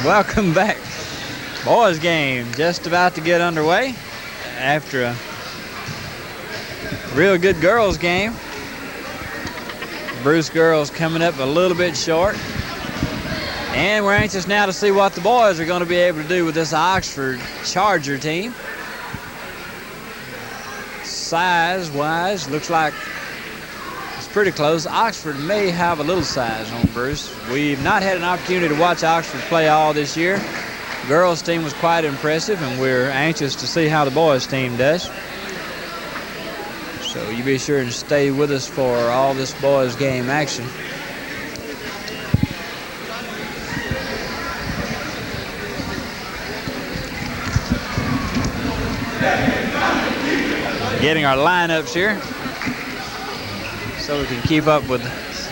welcome back. Boys game just about to get underway after a real good girls game. Bruce girls coming up a little bit short. And we're anxious now to see what the boys are going to be able to do with this Oxford Charger team. Size-wise, looks like it's pretty close. Oxford may have a little size on Bruce. We've not had an opportunity to watch Oxford play all this year. The girls team was quite impressive, and we're anxious to see how the boys team does. So you be sure and stay with us for all this boys game action. Getting our lineups here so we can keep up with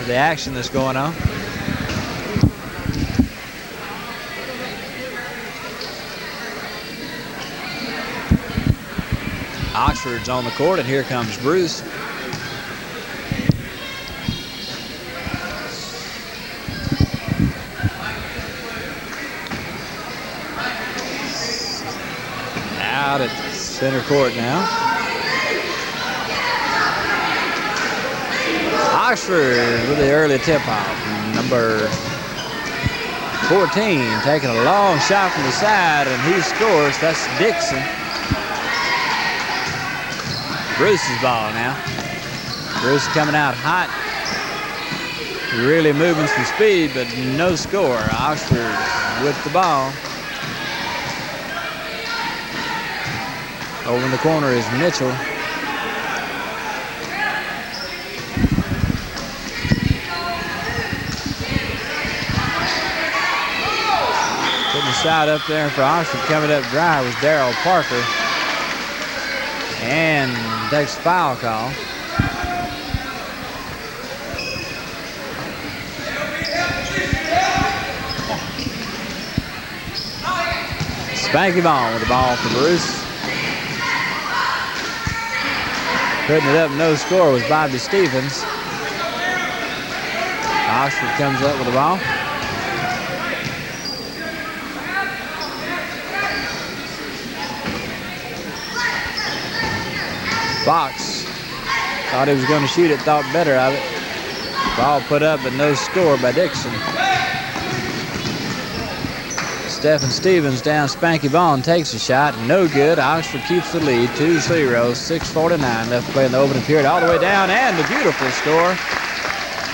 the action that's going on. Oxford's on the court, and here comes Bruce. Out at center court now. Oxford with the early tip-off. Number 14 taking a long shot from the side, and he scores. That's Dixon. Bruce's ball now. Bruce coming out hot. Really moving some speed, but no score. Oxford with the ball. Over in the corner is Mitchell. Shot up there for Oxford coming up dry was Darrell Parker. And takes foul call. Spanky Vaughn with the ball for Bruce. Putting it up, no score, was Bobby Stevens. Oxford comes up with the ball. Fox thought he was going to shoot it, thought better of it. Ball put up, but no score by Dixon. Stephen Stevens down. Spanky Vaughn takes a shot. No good. Oxford keeps the lead. 2-0. 6:49 left to play in the opening period. All the way down, and the beautiful score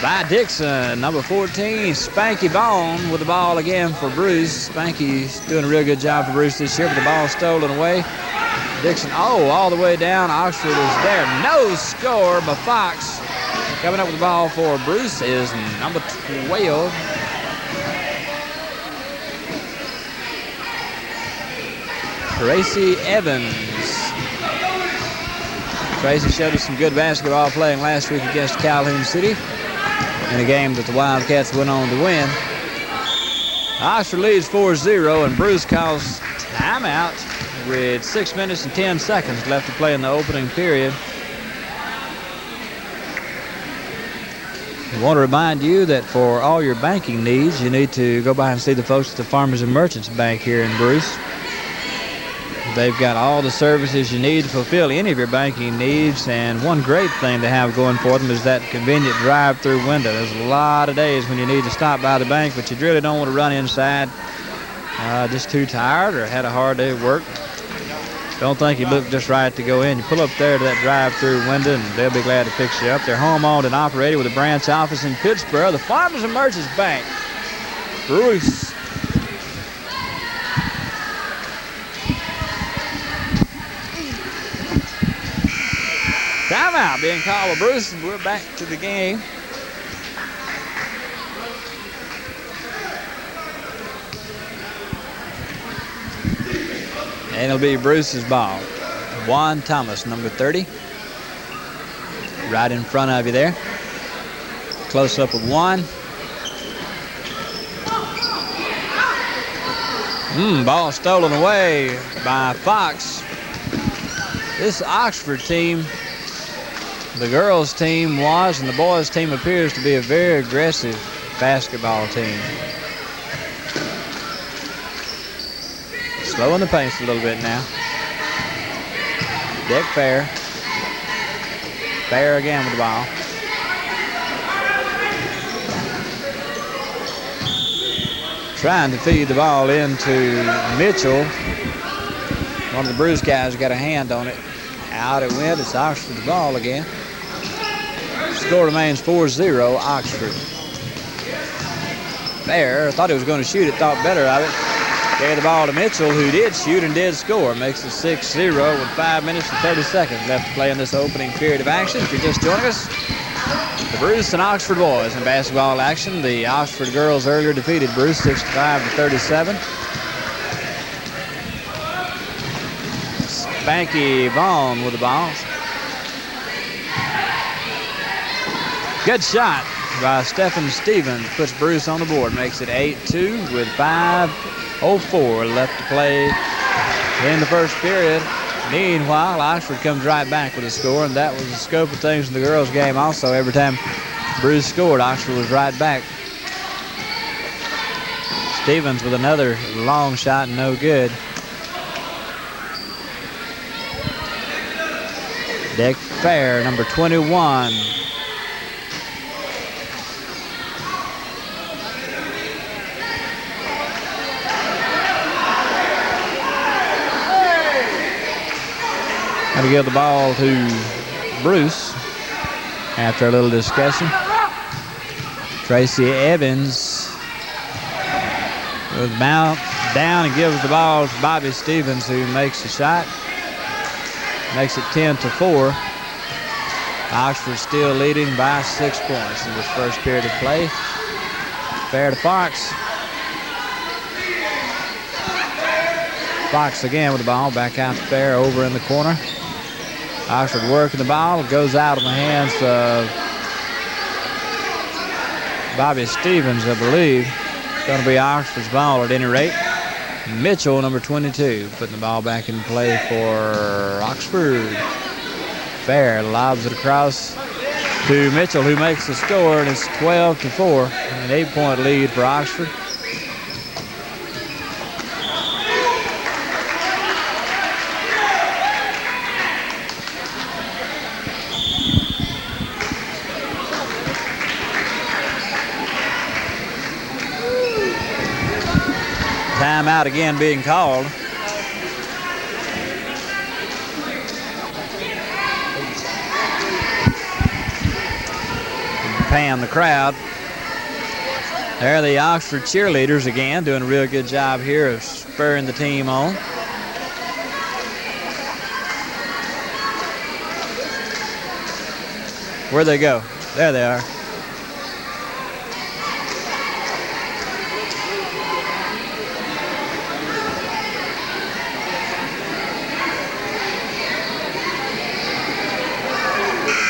by Dixon. Number 14, Spanky Vaughn with the ball again for Bruce. Spanky's doing a real good job for Bruce this year, but the ball stolen away. Dixon, all the way down. Oxford is there. No score by Fox. Coming up with the ball for Bruce is number 12. Tracy Evans. Tracy showed us some good basketball playing last week against Calhoun City in a game that the Wildcats went on to win. Oxford leads 4-0, and Bruce calls timeout with 6 minutes and 10 seconds left to play in the opening period. I want to remind you that for all your banking needs, you need to go by and see the folks at the Farmers and Merchants Bank here in Bruce. They've got all the services you need to fulfill any of your banking needs, and one great thing to have going for them is that convenient drive-through window. There's a lot of days when you need to stop by the bank, but you really don't want to run inside just too tired or had a hard day at work. Don't think you look just right to go in. You pull up there to that drive-through window, and they'll be glad to fix you up. They're home-owned and operated with a branch office in Pittsburgh. The Farmers and Merchants Bank. Bruce. Timeout being called with Bruce, and we're back to the game. And it'll be Bruce's ball. Juan Thomas, number 30. Right in front of you there. Close up with Juan. Ball stolen away by Fox. This Oxford team, the girls team was, and the boys team appears to be a very aggressive basketball team. Slowing the pace a little bit now. Dick Fair. Fair again with the ball. Trying to feed the ball into Mitchell. One of the Bruce guys got a hand on it. Out it went. It's Oxford's ball again. Score remains 4-0, Oxford. Fair thought he was going to shoot it, thought better of it. Gave the ball to Mitchell, who did shoot and did score. Makes it 6-0 with 5 minutes and 30 seconds left to play in this opening period of action. If you're just joining us, the Bruce and Oxford boys in basketball action. The Oxford girls earlier defeated Bruce 65-37. Spanky Vaughn with the ball. Good shot by Stephen Stevens. Puts Bruce on the board. Makes it 8-2 with 5:04 left to play in the first period. Meanwhile, Oxford comes right back with a score, and that was the scope of things in the girls' game also. Every time Bruce scored, Oxford was right back. Stevens with another long shot, no good. Dick Fair, number 21. Got to give the ball to Bruce after a little discussion. Tracy Evans with mount down and gives the ball to Bobby Stevens, who makes the shot. Makes it 10-4. Oxford still leading by 6 points in this first period of play. Fair to Fox. Fox again with the ball. Back out to Fair over in the corner. Oxford working the ball. It goes out of the hands of Bobby Stevens, I believe. It's going to be Oxford's ball at any rate. Mitchell, number 22, putting the ball back in play for Oxford. Fair lobs it across to Mitchell, who makes the score, and it's 12-4. An 8-point lead for Oxford. Timeout again being called. Paying the crowd. There are the Oxford cheerleaders again, doing a real good job here of spurring the team on. Where'd they go? There they are.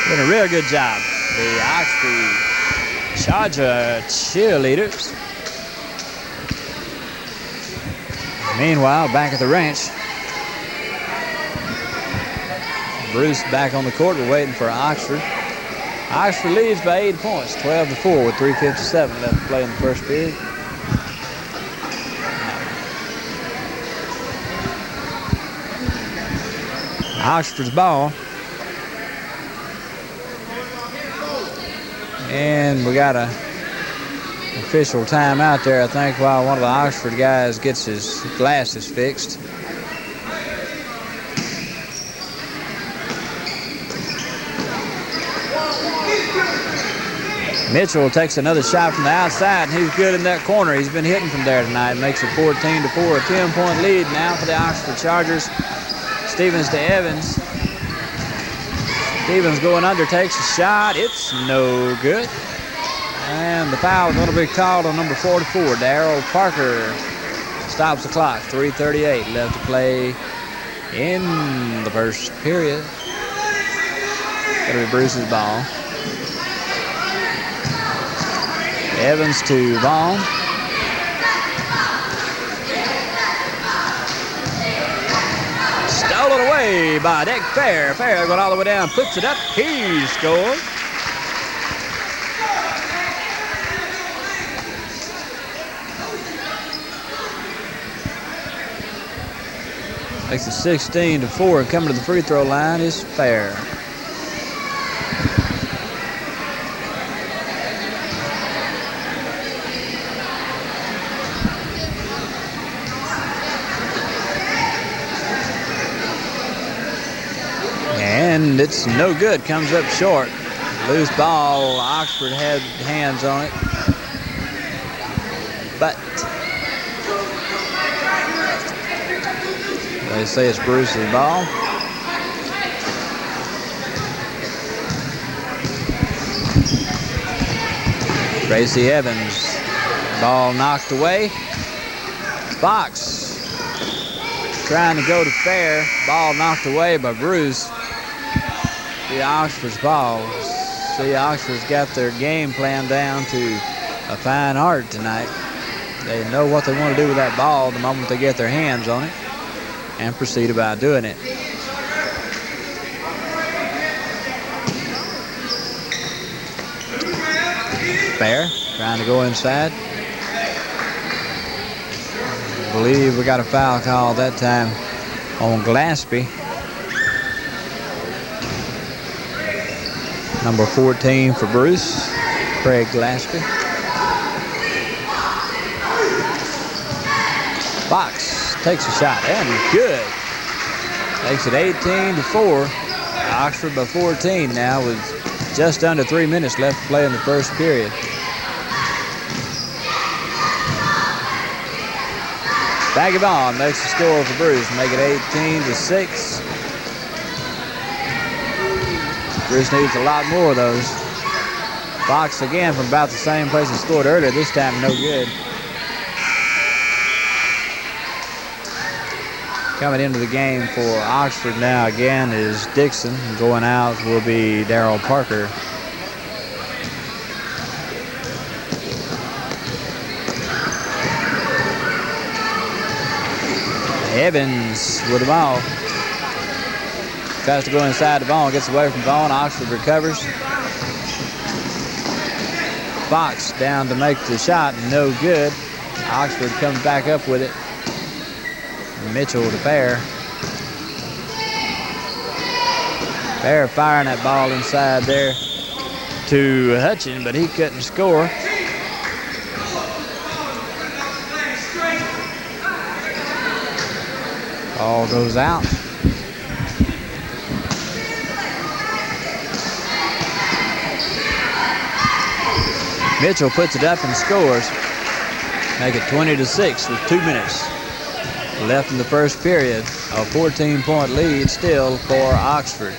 Doing a real good job. The Oxford Charger cheerleaders. Meanwhile, back at the ranch, Bruce back on the court. We're waiting for Oxford. Oxford leads by 8 points, 12-4 with 3:57 left to play in the first period. Oxford's ball. And we got a official timeout there, I think, while one of the Oxford guys gets his glasses fixed. Mitchell takes another shot from the outside, and he's good in that corner. He's been hitting from there tonight. Makes it 14-4, a 10-point lead now for the Oxford Chargers. Stevens to Evans. Stevens going under, takes a shot. It's no good. And the foul is going to be called on number 44, Darrell Parker. Stops the clock. 3:38 left to play in the first period. That'll be Bruce's ball. Evans to Vaughn. Stolen away by Dick Fair. Fair going all the way down, puts it up. He scores. Makes it 16-4, and coming to the free throw line is Fair. And it's no good, comes up short. Loose ball, Oxford had hands on it. But they say it's Bruce's ball. Tracy Evans, ball knocked away. Fox trying to go to Fair, ball knocked away by Bruce. See Oxford's ball. See, Oxford's got their game plan down to a fine art tonight. They know what they want to do with that ball the moment they get their hands on it and proceed about doing it. Fair trying to go inside. I believe we got a foul call that time on Glaspie. Number 14 for Bruce, Craig Glaspie. Fox takes a shot and good. Makes it 18-4. Oxford by 14 now with just under 3 minutes left to play in the first period. Vagabond makes the score for Bruce, make it 18-6. Bruce needs a lot more of those. Fox again from about the same place he scored earlier, this time no good. Coming into the game for Oxford now again is Dixon. Going out will be Darryl Parker. Evans with the ball. Tries to go inside the ball, gets away from Vaughn. Oxford recovers. Fox down to make the shot, no good. Oxford comes back up with it. Mitchell to Fair. Fair firing that ball inside there to Hutchin, but he couldn't score. Ball goes out. Mitchell puts it up and scores. Make it 20-6 with 2 minutes left in the first period. A 14-point lead still for Oxford.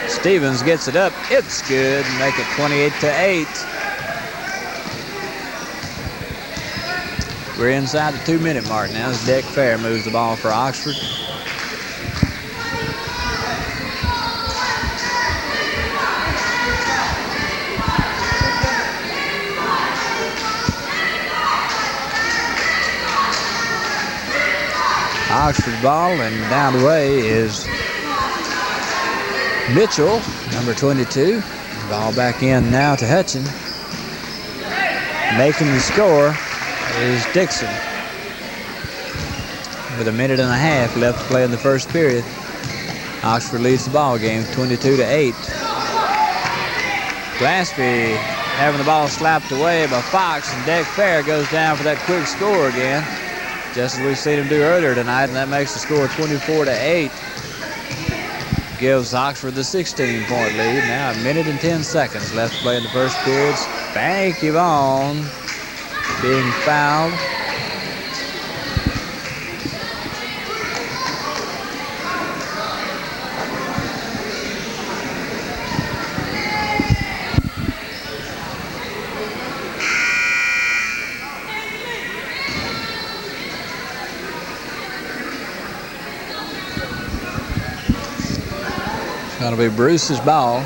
Stevens gets it up. It's good. Make it 28-8. We're inside the 2-minute mark now as Deck Fair moves the ball for Oxford. Oxford ball, and down the way is Mitchell, number 22. Ball back in now to Hutchin. Making the score is Dixon. With a minute and a half left to play in the first period. Oxford leads the ball game 22-8. Glaspie having the ball slapped away by Fox, and Deck Fair goes down for that quick score again, just as we've seen him do earlier tonight, and that makes the score 24-8. Gives Oxford the 16-point lead. Now a minute and 10 seconds left to play in the first period. Spanky Vaughn being fouled. Going to be Bruce's ball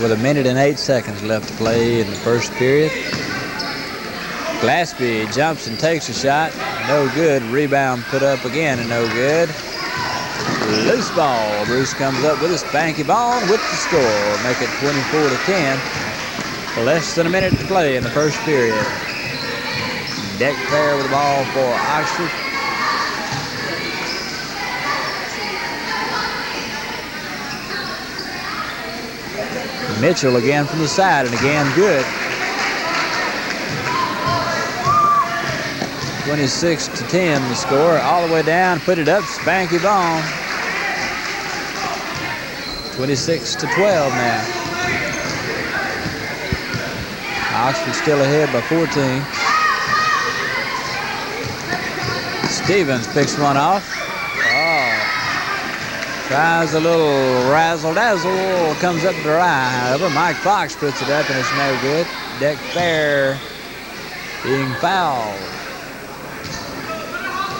with a minute and 8 seconds left to play in the first period. Glaspie jumps and takes a shot. No good. Rebound put up again and no good. Loose ball. Bruce comes up with a spanky ball with the score. Make it 24-10. Less than a minute to play in the first period. Deck Fair with the ball for Oxford. Mitchell again from the side, and again good. 26-10 the score. All the way down, put it up, Spanky Vaughn. 26-12 now. Oxford still ahead by 14. Stevens picks one off. Tries a little razzle-dazzle, comes up dry. However, Mike Fox puts it up, and it's no good. Deck Fair being fouled.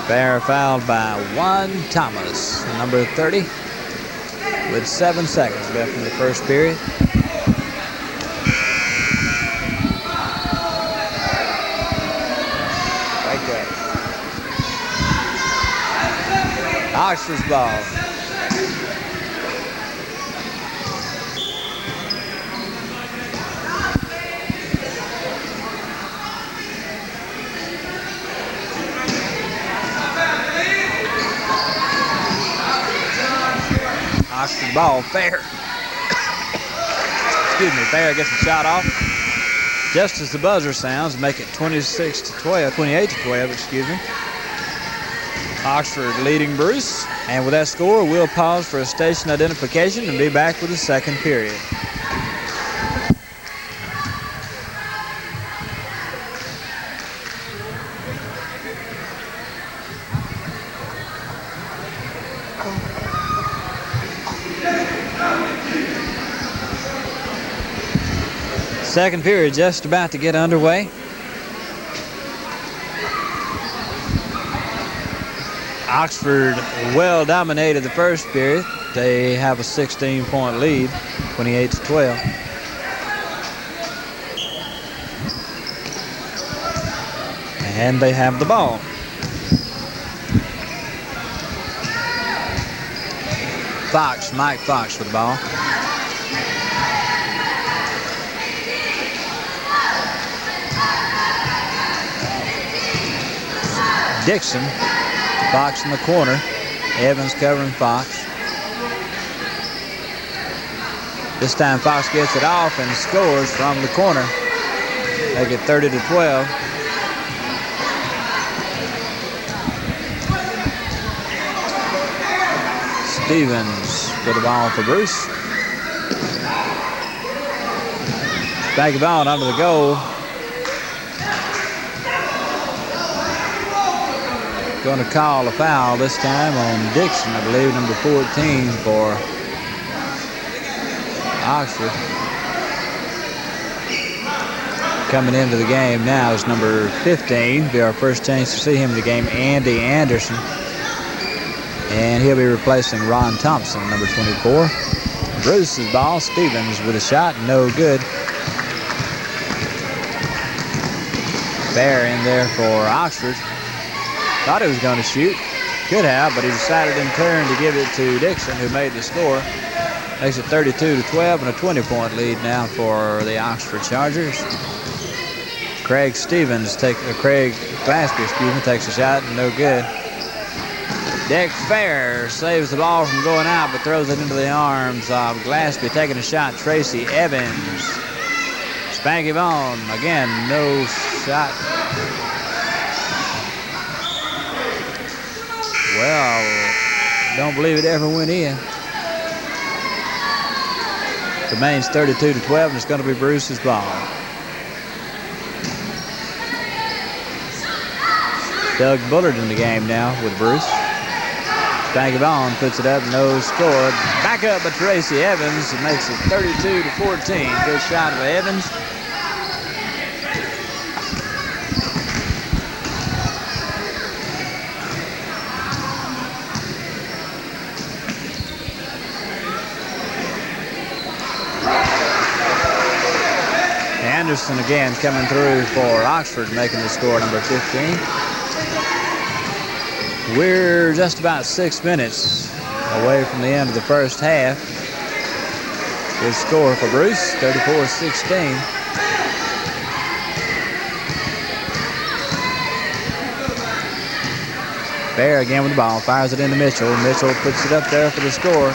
Fair fouled by Juan Thomas, number 30, with 7 seconds left in the first period. Breakaway. Oxford's ball. Oxford ball, Fair. Excuse me, Fair gets the shot off just as the buzzer sounds, make it 28-12, excuse me. Oxford leading Bruce, and with that score, we'll pause for a station identification and be back with the second period. Second period just about to get underway. Oxford well dominated the first period. They have a 16-point lead, 28-12. And they have the ball. Fox, Mike Fox with the ball. Dixon, Fox in the corner. Evans covering Fox. This time Fox gets it off and scores from the corner. Make it 30-12. Stevens with the ball for Bruce. Back of ball under the goal. Going to call a foul this time on Dixon, I believe, number 14 for Oxford. Coming into the game now is number 15. Be our first chance to see him in the game, Andy Anderson. And he'll be replacing Ron Thompson, number 24. Bruce's ball, Stevens with a shot, no good. Fair in there for Oxford. Thought he was going to shoot. Could have, but he decided in turn to give it to Dixon, who made the score. Makes it 32-12 and a 20-point lead now for the Oxford Chargers. Craig Glaspie, takes a shot, no good. Deck Fair saves the ball from going out, but throws it into the arms of Glaspie. Taking a shot, Tracy Evans. Spanky Vaughn, again, no shot. Well, don't believe it ever went in. Remains 32-12, and it's going to be Bruce's ball. Doug Bullard in the game now with Bruce. Spanky Vaughn puts it up, no score. Back up by Tracy Evans. It makes it 32-14. Good shot by Evans. Anderson again coming through for Oxford, making the score, number 15. We're just about 6 minutes away from the end of the first half. Good score for Bruce, 34-16. Fair again with the ball, fires it into Mitchell. Mitchell puts it up there for the score.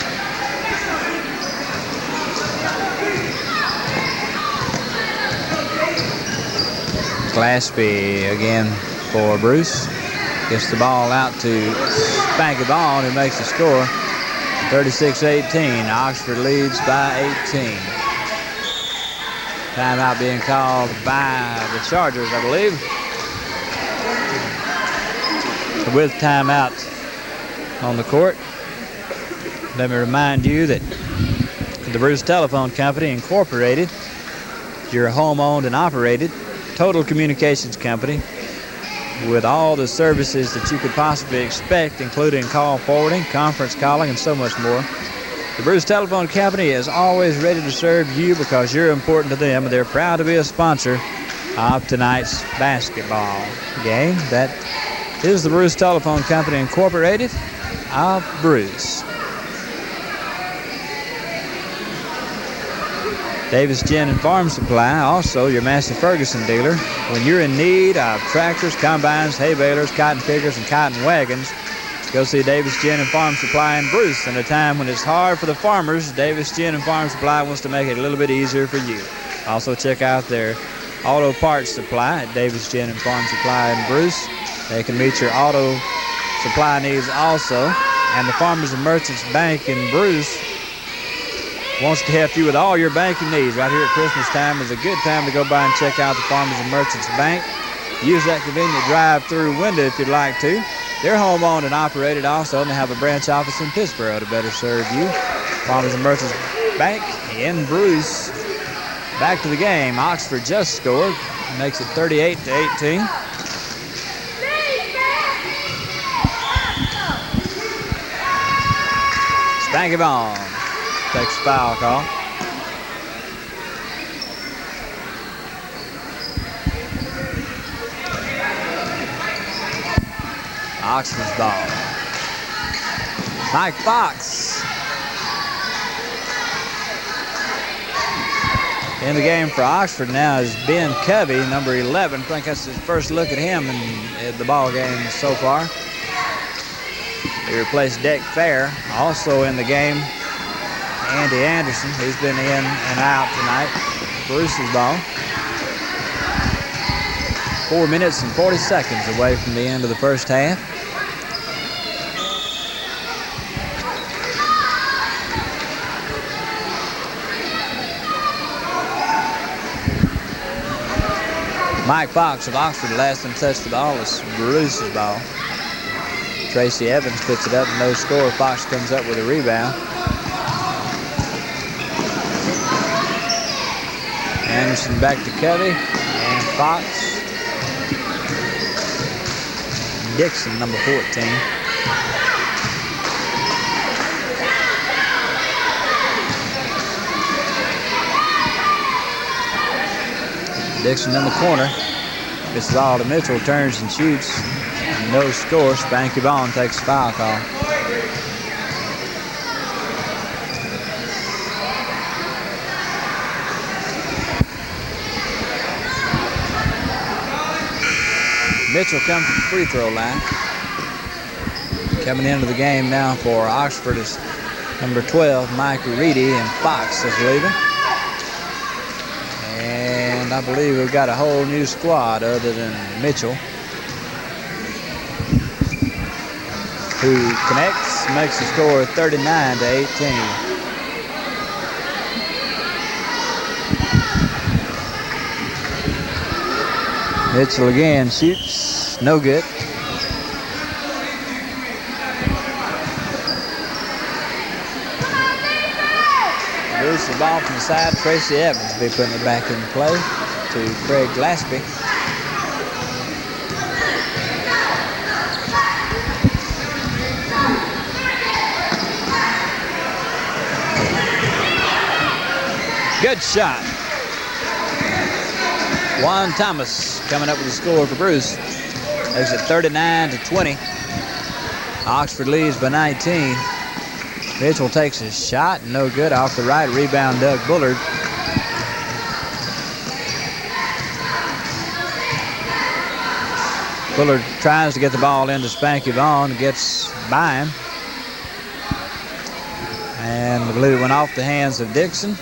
Glaspie again for Bruce. Gets the ball out to Spanky Vaughn, who makes the score. 36-18. Oxford leads by 18. Timeout being called by the Chargers, I believe. With timeout on the court, let me remind you that the Bruce Telephone Company Incorporated, your home-owned and operated total communications company with all the services that you could possibly expect, including call forwarding, conference calling, and so much more. The Bruce Telephone Company is always ready to serve you because you're important to them, and they're proud to be a sponsor of tonight's basketball game. That is the Bruce Telephone Company Incorporated of Bruce. Davis Gin and Farm Supply, also your Massey Ferguson dealer. When you're in need of tractors, combines, hay balers, cotton pickers, and cotton wagons, go see Davis Gin and Farm Supply in Bruce. In a time when it's hard for the farmers, Davis Gin and Farm Supply wants to make it a little bit easier for you. Also check out their auto parts supply at Davis Gin and Farm Supply in Bruce. They can meet your auto supply needs also. And the Farmers and Merchants Bank in Bruce wants to help you with all your banking needs. Right here at Christmas time is a good time to go by and check out the Farmers and Merchants Bank. Use that convenient drive-through window if you'd like to. They're home-owned and operated also, and they have a branch office in Pittsburgh to better serve you. Farmers and Merchants Bank in Bruce. Back to the game. Oxford just scored. Makes it 38-18. Spanky Vaughn takes a foul call. Oxford's ball. Mike Fox. In the game for Oxford now is Ben Covey, number 11. I think that's his first look at him in the ball game so far. He replaced Dick Fair. Also in the game, Andy Anderson. He's been in and out tonight. Bruce's ball. 4 minutes and 40 seconds away from the end of the first half. Mike Fox of Oxford, the last one touched the ball is Bruce's ball. Tracy Evans puts it up, no score. Fox comes up with a rebound. Anderson back to Covey, and Fox. Dixon, number 14. Dixon in the corner. Gets the ball to Mitchell, turns and shoots. No score. Spanky Vaughn takes a foul call. Mitchell comes to the free throw line. Coming into the game now for Oxford is number 12, Mike Reedy, and Fox is leaving. And I believe we've got a whole new squad other than Mitchell, who connects, makes the score 39-18. Mitchell again shoots, no good. Moves the ball from the side. Tracy Evans will be putting it back in play to Craig Glaspie. Good shot. Juan Thomas coming up with the score for Bruce. Makes it 39-20. Oxford leads by 19. Mitchell takes his shot, no good, off the right. Rebound, Doug Bullard. Bullard tries to get the ball into Spanky Vaughn, gets by him. And I believe it went off the hands of Dixon.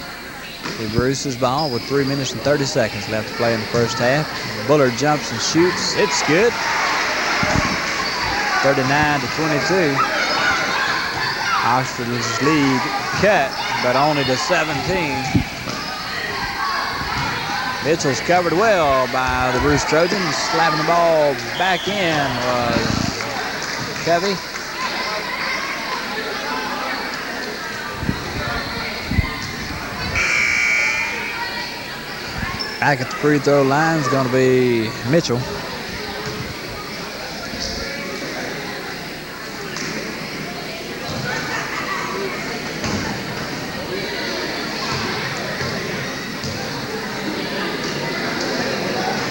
be Bruce's ball with 3 minutes and 30 seconds left to play in the first half. Bullard jumps and shoots. It's good. 39-22. Oxford's lead cut, but only to 17. Mitchell's covered well by the Bruce Trojans. Slapping the ball back in was Covey. Back at the free throw line is going to be Mitchell.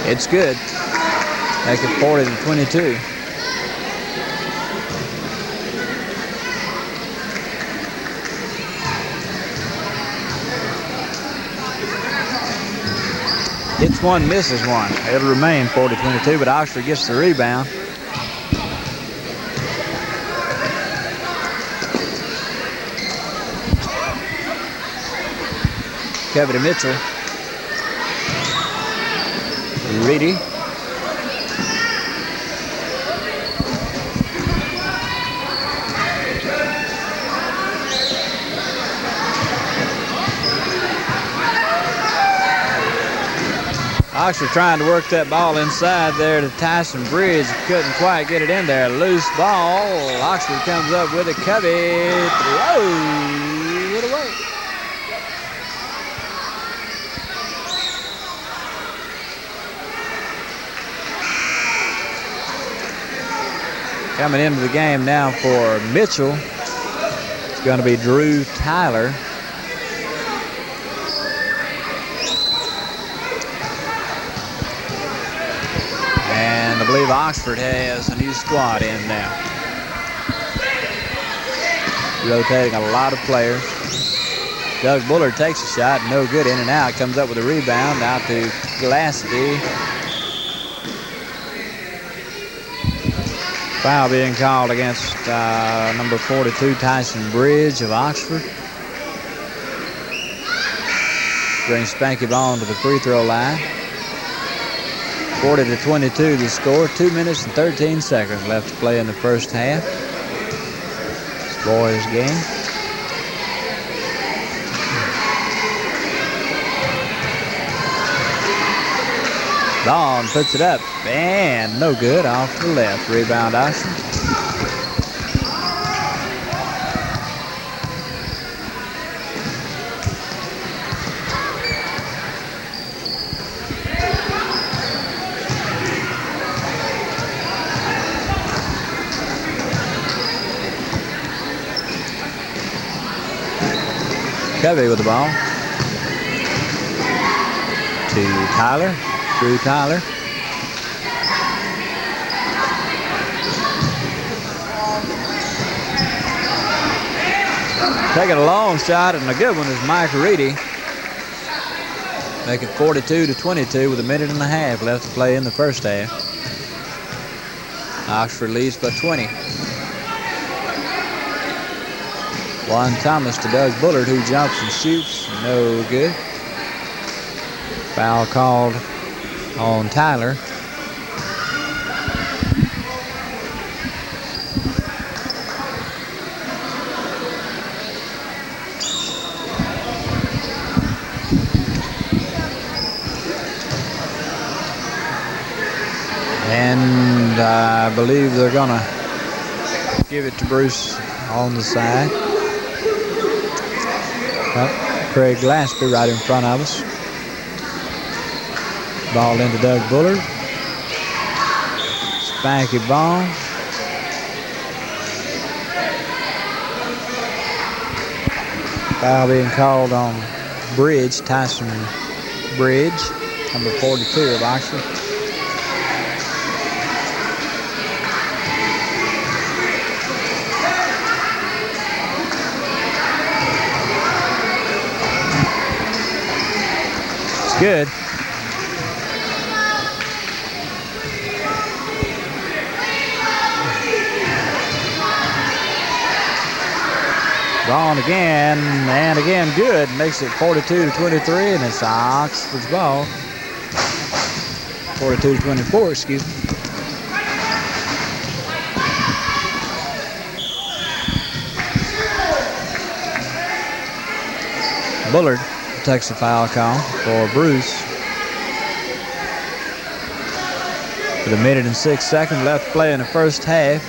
It's good. Make it 40-22. Hits one, misses one. It'll remain 40-22, but Oxford gets the rebound. Kevin to Mitchell. Reedy. Oxford trying to work that ball inside there to Tyson Bridge. Couldn't quite get it in there. Loose ball. Oxford comes up with it. Covey throws it away. Coming into the game now for Mitchell, it's going to be Drew Tyler. And I believe Oxford has a new squad in now. Rotating a lot of players. Doug Bullard takes a shot, no good, in and out. Comes up with a rebound, out to Glassby. Foul being called against number 42, Tyson Bridge of Oxford. Brings Spanky Ball to the free throw line. 40-22 the score. 2 minutes and 13 seconds left to play in the first half. This boys' game. Vaughn puts it up, and no good, off to the left. Rebound Oxford. Covey with the ball. To Tyler. Drew Tyler. Taking a long shot, and a good one is Mike Reedy. Make it 42-22 with a minute and a half left to play in the first half. Oxford leads by 20. Juan Thomas to Doug Bullard, who jumps and shoots. No good. Foul called on Tyler. And I believe they're going to give it to Bruce on the side. Craig Glassby right in front of us. Ball into Doug Bullard. Spanky ball. Foul being called on Bridge, Tyson Bridge, number 42 of Oxford. It's good. Ball again, and again good. Makes it 42-23, and it's Oxford's ball. 42-24, excuse me. Bullard takes a foul call for Bruce. With 1 minute and 6 seconds left to play in the first half.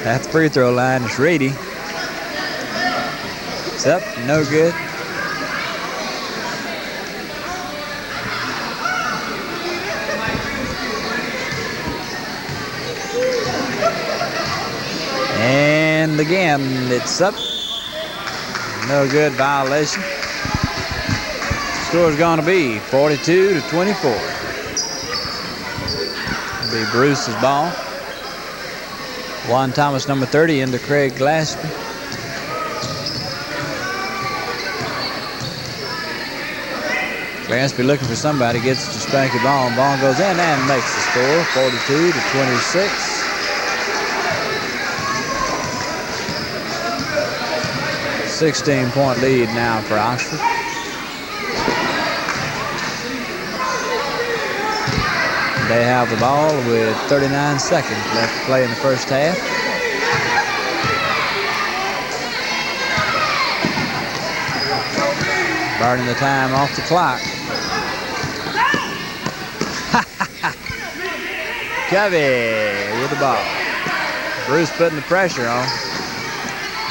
At the free throw line, it's Reedy. It's up, no good. And again, it's up. No good, violation. Score's going to be 42-24. It'll be Bruce's ball. Juan Thomas, number 30, into Craig Glaspie. Glaspie looking for somebody, gets to Spanky ball, and ball goes in and makes the score, 42-26. 16-point lead now for Oxford. They have the ball with 39 seconds left to play in the first half. Burning the time off the clock. Covey with the ball. Bruce putting the pressure on.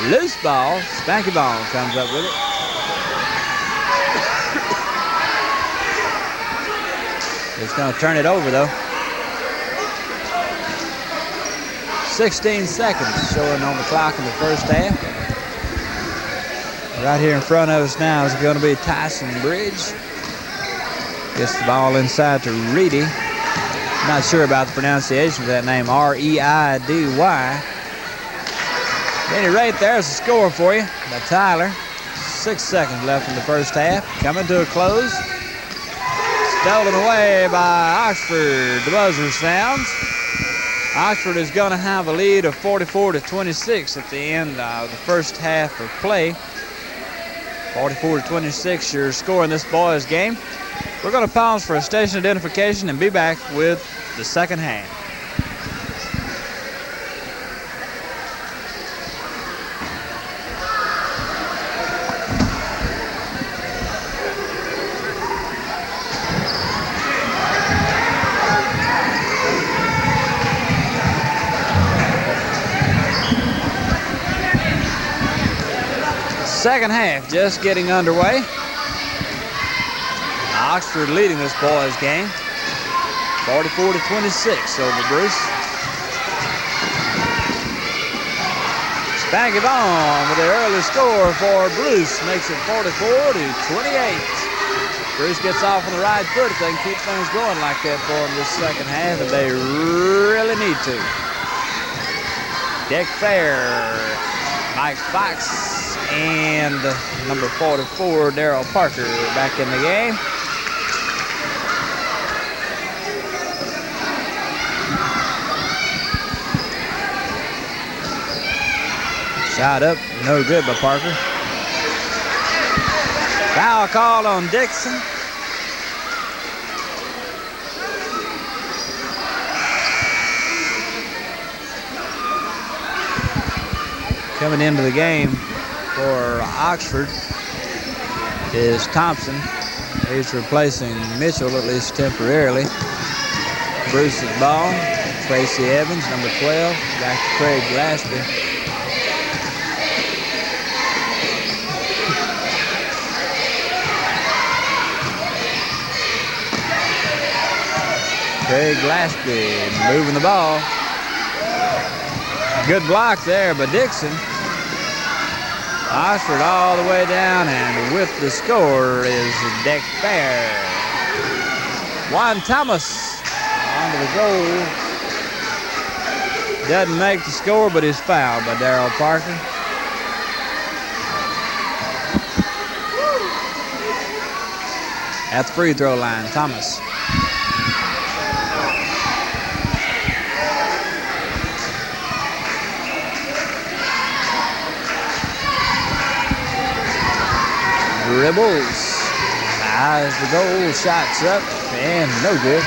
Loose ball, Spanky ball comes up with it. It's going to turn it over though. 16 seconds showing on the clock in the first half. Right here in front of us now is going to be Tyson Bridge. Gets the ball inside to Reedy. Not sure about the pronunciation of that name, R-E-I-D-Y. At any rate, there's the score for you by Tyler. 6 seconds left in the first half. Coming to a close. Stolen away by Oxford. The buzzer sounds. Oxford is going to have a lead of 44-26 at the end of the first half of play. 44-26, your score in this boys game. We're going to pause for a station identification and be back with the second half. Second half just getting underway. Oxford leading this boys game, 44-26 over Bruce. Spanky Bond with the early score for Bruce makes it 44-28. Bruce gets off on the right foot if they can keep things going like that for them this second half, and they really need to. Dick Fair, Mike Fox, and number 44, Darryl Parker, back in the game. Shot up, no good by Parker. Foul call on Dixon. Coming into the game for Oxford is Thompson. He's replacing Mitchell, at least temporarily. Bruce's ball. Tracy Evans, number 12. Back to Craig Glaspie. Craig Glaspie moving the ball. Good block there by Dixon. Oxford all the way down, and with the score is Dick Fair. Juan Thomas onto the goal. Doesn't make the score, but is fouled by Darryl Parker. At the free throw line, Thomas. Dribbles. Eyes the goal. Shots up. And no good.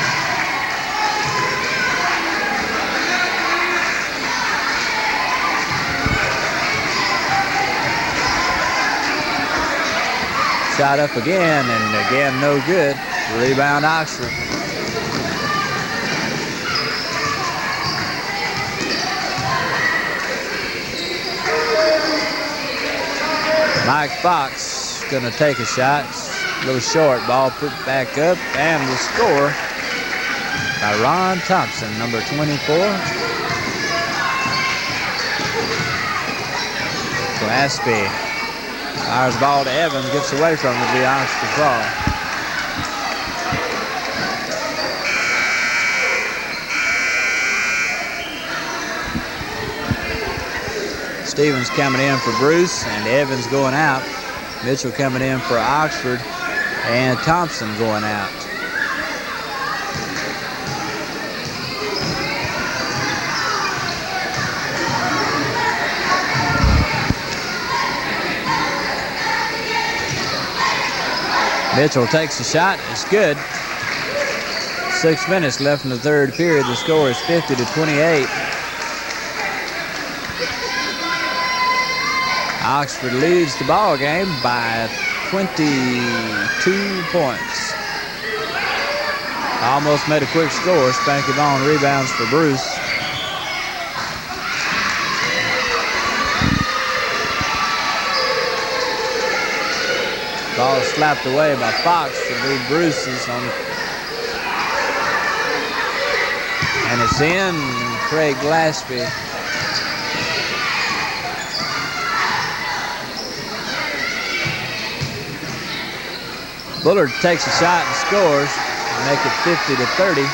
Shot up again, and again no good. Rebound Oxford. Mike Fox gonna take a shot. A little short. Ball put back up, and the score by Ron Thompson, number 24. Gillespie fires the ball to Evans, gets away from it, the Oxford ball. Stevens coming in for Bruce, and Evans going out. Mitchell coming in for Oxford, and Thompson going out. Mitchell takes a shot. It's good. 6 minutes left in the third period. The score is 50-28. Oxford leads the ball game by 22 points. Almost made a quick score. Spanky Vaughn rebounds for Bruce. Ball slapped away by Fox to do Bruce's on. And it's in. Craig Gillespie. Bullard takes a shot and scores to make it 50-30.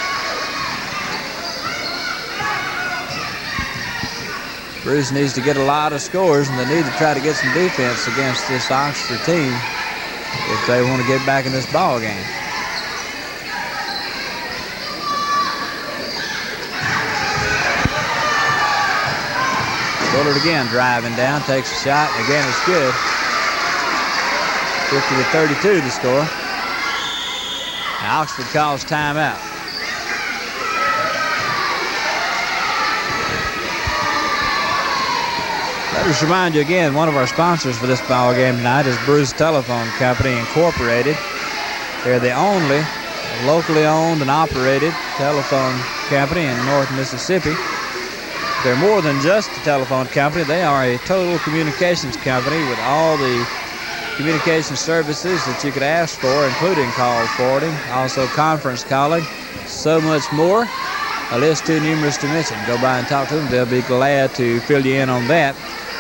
Bruce needs to get a lot of scores, and they need to try to get some defense against this Oxford team if they want to get back in this ball game. Bullard again driving down, takes a shot, and again it's good. 50-32 the score. Now Oxford calls timeout. Let us remind you again, one of our sponsors for this ball game tonight is Bruce Telephone Company Incorporated. They're the only locally owned and operated telephone company in North Mississippi. They're more than just a telephone company. They are a total communications company with all the communication services that you could ask for, including call forwarding, also conference calling, so much more. A list too numerous to mention. Go by and talk to them. They'll be glad to fill you in on that.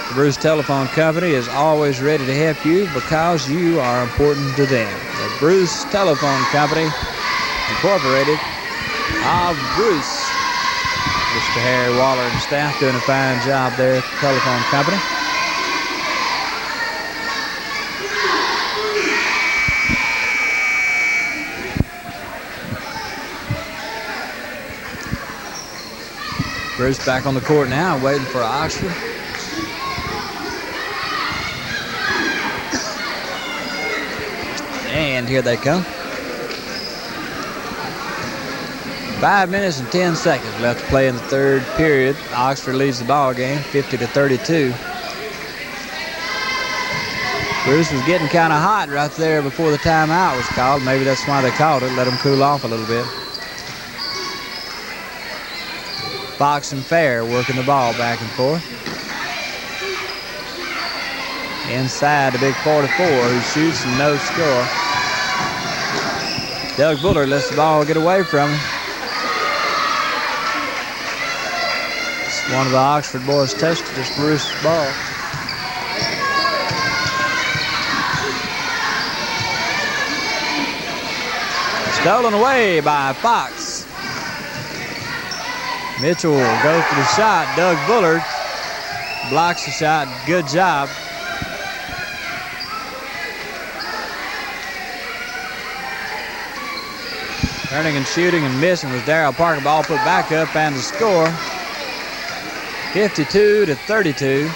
The Bruce Telephone Company is always ready to help you because you are important to them. The Bruce Telephone Company Incorporated of Bruce. Mr. Harry Waller and staff doing a fine job there at the telephone company. Bruce back on the court now, waiting for Oxford. And here they come. 5 minutes and 10 seconds left to play in the third period. Oxford leads the ball game, 50-32. Bruce was getting kind of hot right there before the timeout was called. Maybe that's why they called it, let him cool off a little bit. Fox and Fair working the ball back and forth. Inside the big 44 who shoots and no score. Doug Bullard lets the ball get away from him. One of the Oxford boys touched this Bruce ball. Stolen away by Fox. Mitchell will go for the shot. Doug Bullard blocks the shot. Good job. Turning and shooting and missing was Darrell Parker. Ball put back up and the score. 52-32.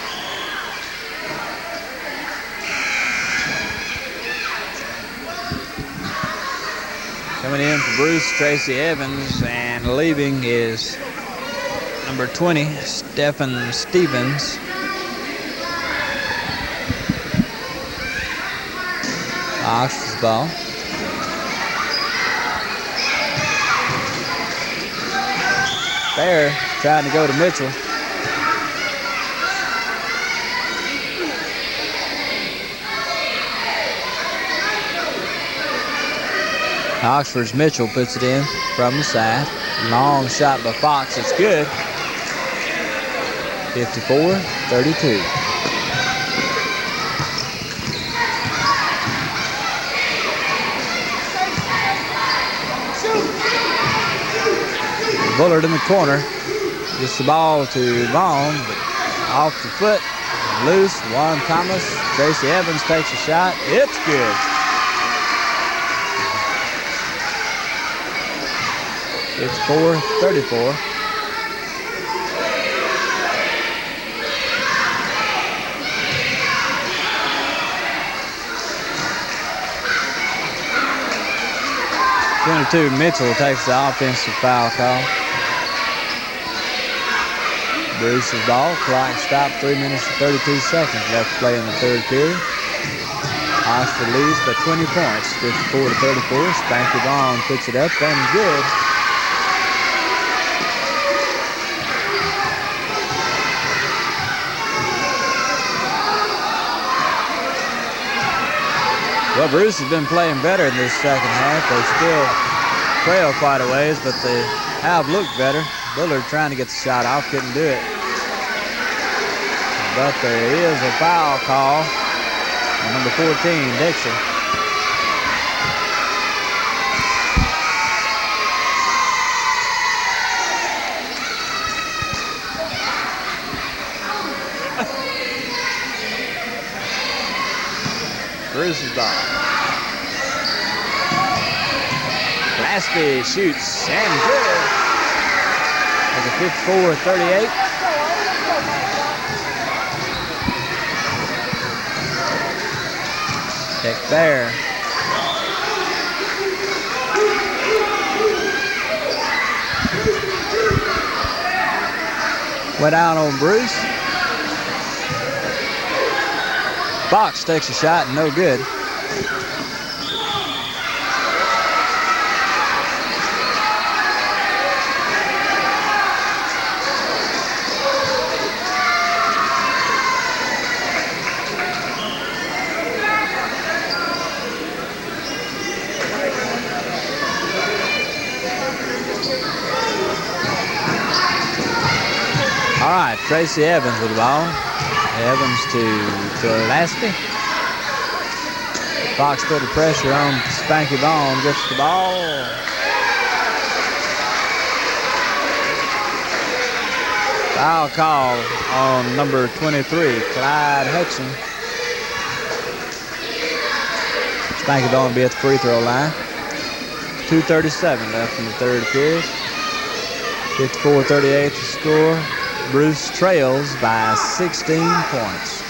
Coming in for Bruce, Tracy Evans, and leaving is number 20, Stephen Stevens. Oxford's ball. Bear trying to go to Mitchell. Oxford's Mitchell puts it in from the side. Long shot by Fox. It's good. 54-32. Bullard in the corner. Gets the ball to Vaughn, but off the foot. Loose. Juan Thomas. Tracy Evans takes a shot. It's good. It's 4-34. Mitchell takes the offensive foul call. Bruce's ball. Clock stopped. 3 minutes and 32 seconds left to play in the third period. Oxford leads by 20 points, 54-34. Spanky Vaughn puts it up and good. Well, Bruce has been playing better in this second half. They still trail quite a ways, but they have looked better. Bullard trying to get the shot off, couldn't do it. But there is a foul call on number 14, Dixon. Bruce's ball. Glasby shoots and good. That's a 54-38. Kick there. Went out on Bruce. Fox takes a shot and no good. All right, Tracy Evans with the ball. Evans to Gillespie. Fox put the pressure on Spanky Vaughn, gets the ball. Foul call on number 23, Clyde Hudson. Spanky Vaughn will be at the free throw line. 2:37 left in the third period. 54-38 to score. Bruce trails by 16 points.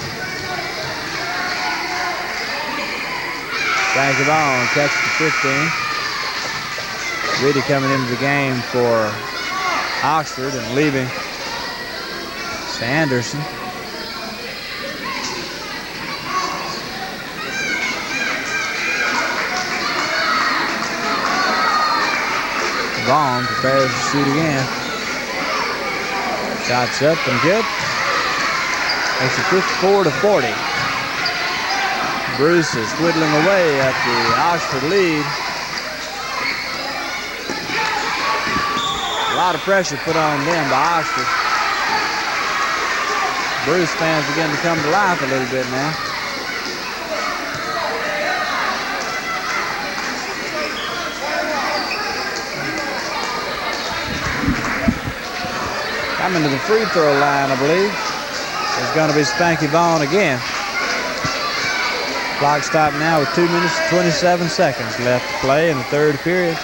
Spanky Vaughn catches the 15. Reedy coming into the game for Oxford and leaving Sanderson. Vaughn prepares to shoot again. Shots up and good. Makes it 54-40. Bruce is whittling away at the Oxford lead. A lot of pressure put on them by Oxford. Bruce fans begin to come to life a little bit now. Coming to the free throw line, I believe, is going to be Spanky Vaughn again. Clock stopped now with 2 minutes and 27 seconds left to play in the third period.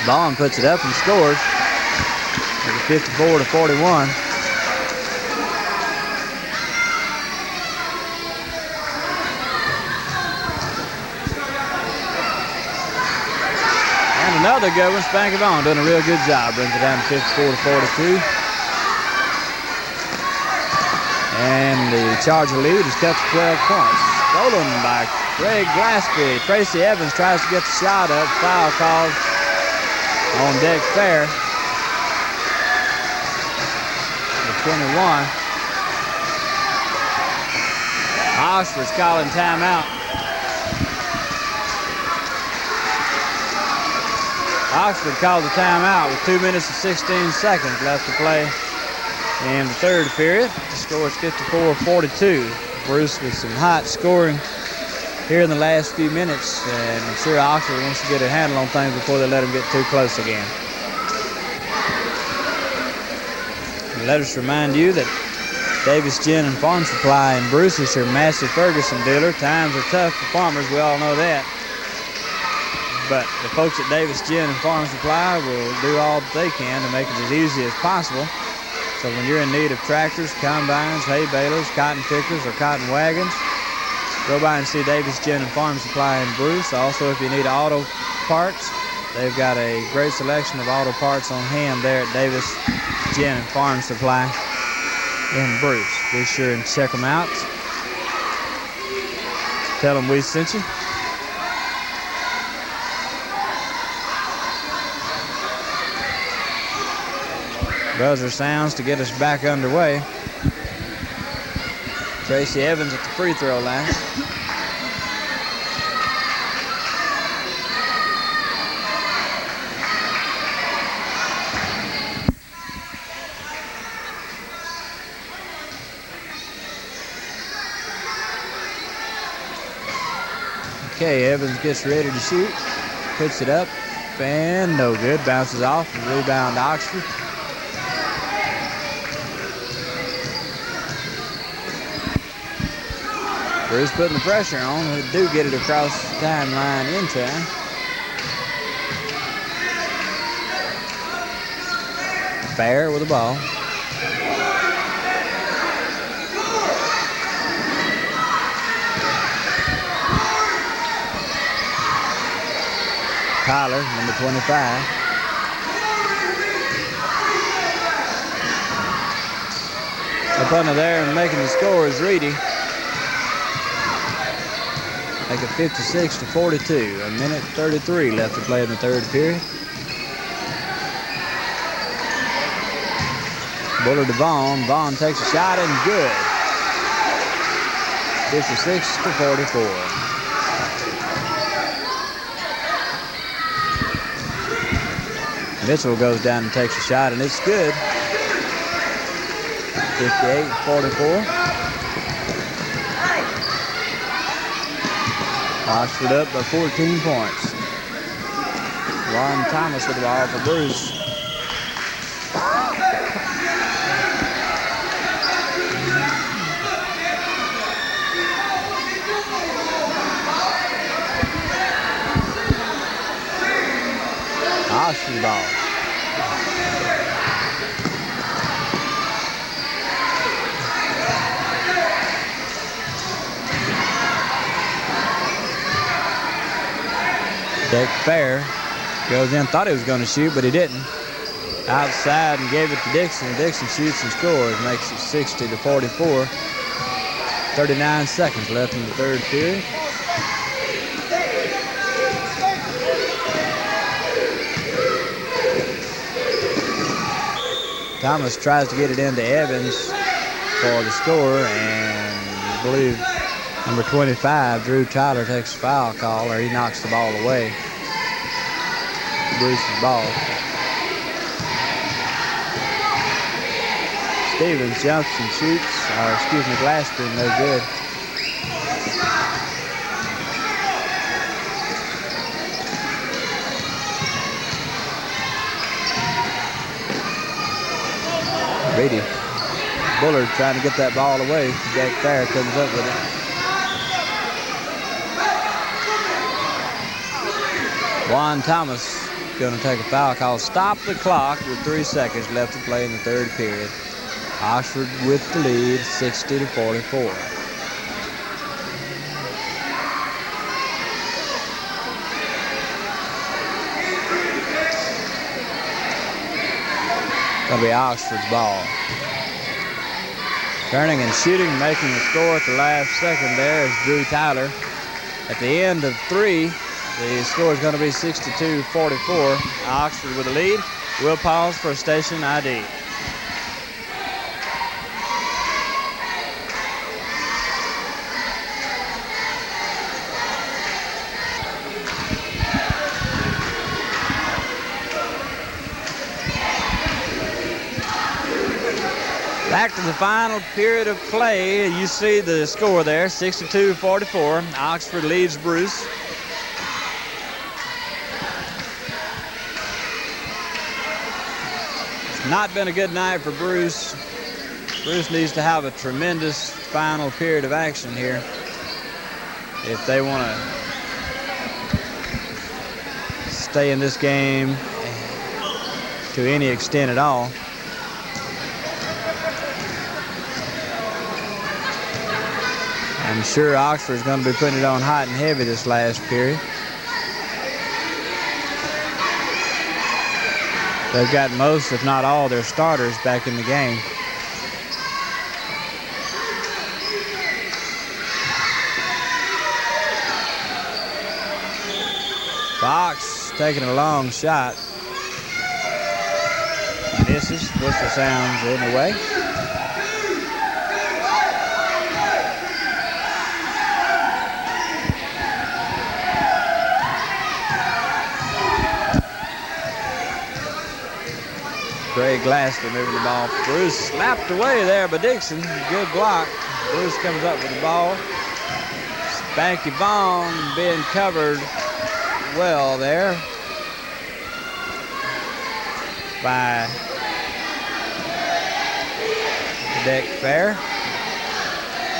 Vaughn puts it up and scores. 54-41. And another good one. Spanky Vaughn doing a real good job. Brings it down to 54-42. And the Charger lead is cut to 12 points. Stolen by Craig Glaspie. Tracy Evans tries to get the shot up. Foul called on Deck Fair. 21. Oxford's calling timeout. Oxford called the timeout with 2 minutes and 16 seconds left to play in the third period. The score is 54-42. Bruce with some hot scoring here in the last few minutes, and I'm sure Oxford wants to get a handle on things before they let them get too close again. Let us remind you that Davis Gin and Farm Supply in Bruce is your Massey Ferguson dealer. Times are tough for farmers, we all know that. But the folks at Davis Gin and Farm Supply will do all that they can to make it as easy as possible. So when you're in need of tractors, combines, hay balers, cotton pickers, or cotton wagons, go by and see Davis Gin and Farm Supply in Bruce. Also, if you need auto parts, they've got a great selection of auto parts on hand there at Davis Gin and Farm Supply in Bruce. Be sure and check them out. Tell them we sent you. Buzzer sounds to get us back underway. Tracy Evans at the free throw line. Okay, Evans gets ready to shoot. Puts it up and no good. Bounces off. Rebound Oxford. Bruce putting the pressure on. They do get it across the timeline in time. Fair with the ball. Tyler, number 25. Up under there and making the score is Reedy. Make it 56-42. A minute 33 left to play in the third period. Bullard to Vaughn. Vaughn takes a shot and good. 56-44. Mitchell goes down and takes a shot, and it's good. 58-44. Oxford up by 14 points. Ron Thomas with the ball for Bruce. Oxford ball. Deck Fair goes in, thought he was going to shoot, but he didn't. Outside and gave it to Dixon. Dixon shoots and scores, makes it 60-44. 39 seconds left in the third period. Thomas tries to get it into Evans for the score, and I believe number 25, Drew Tyler, takes a foul call, or he knocks the ball away. Bruce's ball. Stevens jumps and shoots, Glaspie, no good. Beatty. Bullard trying to get that ball away. Jack Fair comes up with it. Juan Thomas going to take a foul call. Stop the clock with 3 seconds left to play in the third period. Oxford with the lead, 60-44. Going to be Oxford's ball. Turning and shooting, making the score at the last second there is Drew Tyler. At the end of 3, the score is going to be 62-44. Oxford with the lead. We'll pause for a station ID. Back to the final period of play. You see the score there, 62-44. Oxford leads Bruce. It's not been a good night for Bruce. Bruce needs to have a tremendous final period of action here if they want to stay in this game to any extent at all. I'm sure Oxford's going to be putting it on hot and heavy this last period. They've got most, if not all, their starters back in the game. Fox taking a long shot. Misses. Whistle sounds anyway. Craig Glassby moving the ball. Bruce slapped away there by Dixon. Good block. Bruce comes up with the ball. Spanky Vaughn being covered well there by Deck Fair.